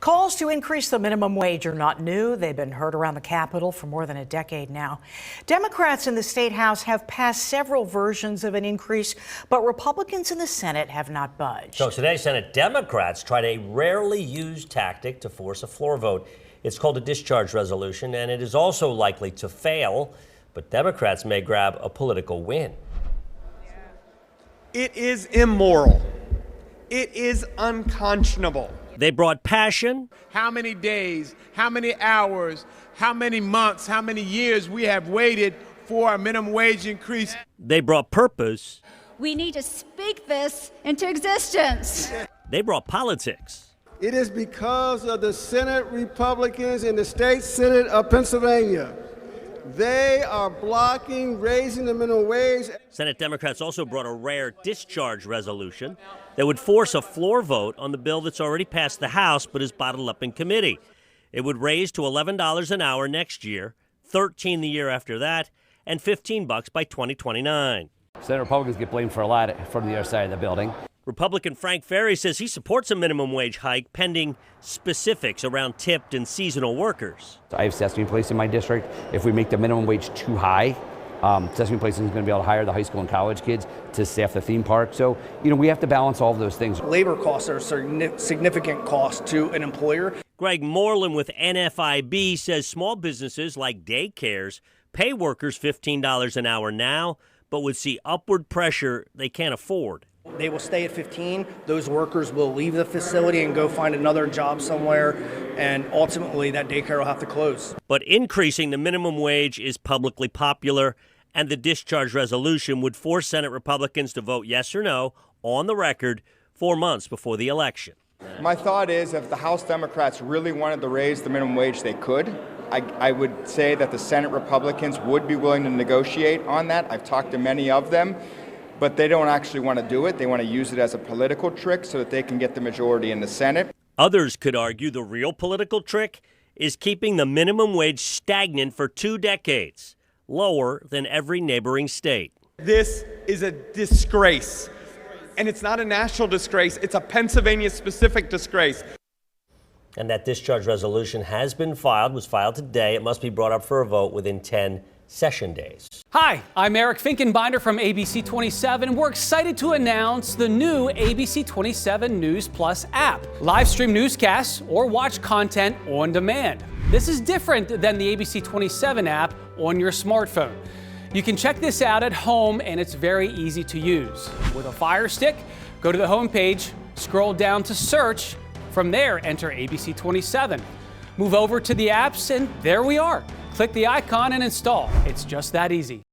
Calls to increase the minimum wage are not new. They've been heard around the Capitol for more than a decade now. Democrats in the State House have passed several versions of an increase, but Republicans in the Senate have not budged. So today, Senate Democrats tried a rarely used tactic to force a floor vote. It's called a discharge resolution, and it is also likely to fail, but Democrats may grab a political win. It is immoral. It is unconscionable. They brought passion. How many days, how many hours, how many months, how many years we have waited for a minimum wage increase. They brought purpose. We need to speak this into existence. They brought politics. It is because of the Senate Republicans in the state Senate of Pennsylvania. They are blocking raising the minimum wage. Senate Democrats also brought a rare discharge resolution that would force a floor vote on the bill that's already passed the House but is bottled up in committee. It would raise to $11 an hour next year, $13 the year after that, and $15 by 2029. Senate Republicans get blamed for a lot from the other side of the building. Republican Frank Ferry says he supports a minimum wage hike pending specifics around tipped and seasonal workers. I have Sesame Place in my district. If we make the minimum wage too high, Sesame Place isn't going to be able to hire the high school and college kids to staff the theme park. So, we have to balance all of those things. Labor costs are a significant cost to an employer. Greg Moreland with NFIB says small businesses like daycares pay workers $15 an hour now, but would see upward pressure they can't afford. They will stay at 15. Those workers will leave the facility and go find another job somewhere, and ultimately that daycare will have to close. But increasing the minimum wage is publicly popular, and the discharge resolution would force Senate Republicans to vote yes or no on the record 4 months before the election. My thought is if the House Democrats really wanted to raise the minimum wage, they could. I would say that the Senate Republicans would be willing to negotiate on that. I've talked to many of them. But they don't actually want to do it. They want to use it as a political trick so that they can get the majority in the Senate. Others could argue the real political trick is keeping the minimum wage stagnant for 2 decades, lower than every neighboring state. This is a disgrace. And it's not a national disgrace. It's a Pennsylvania-specific disgrace. And that discharge resolution was filed today. It must be brought up for a vote within 10 session days. Hi, I'm Eric Finkenbinder from ABC 27, and we're excited to announce the new ABC 27 News Plus app. Live stream newscasts or watch content on demand. This is different than the ABC 27 app on your smartphone. You can check this out at home, and it's very easy to use. With a Fire Stick, go to the homepage, scroll down to search. From there, enter ABC 27. Move over to the apps, and there we are. Click the icon and install. It's just that easy.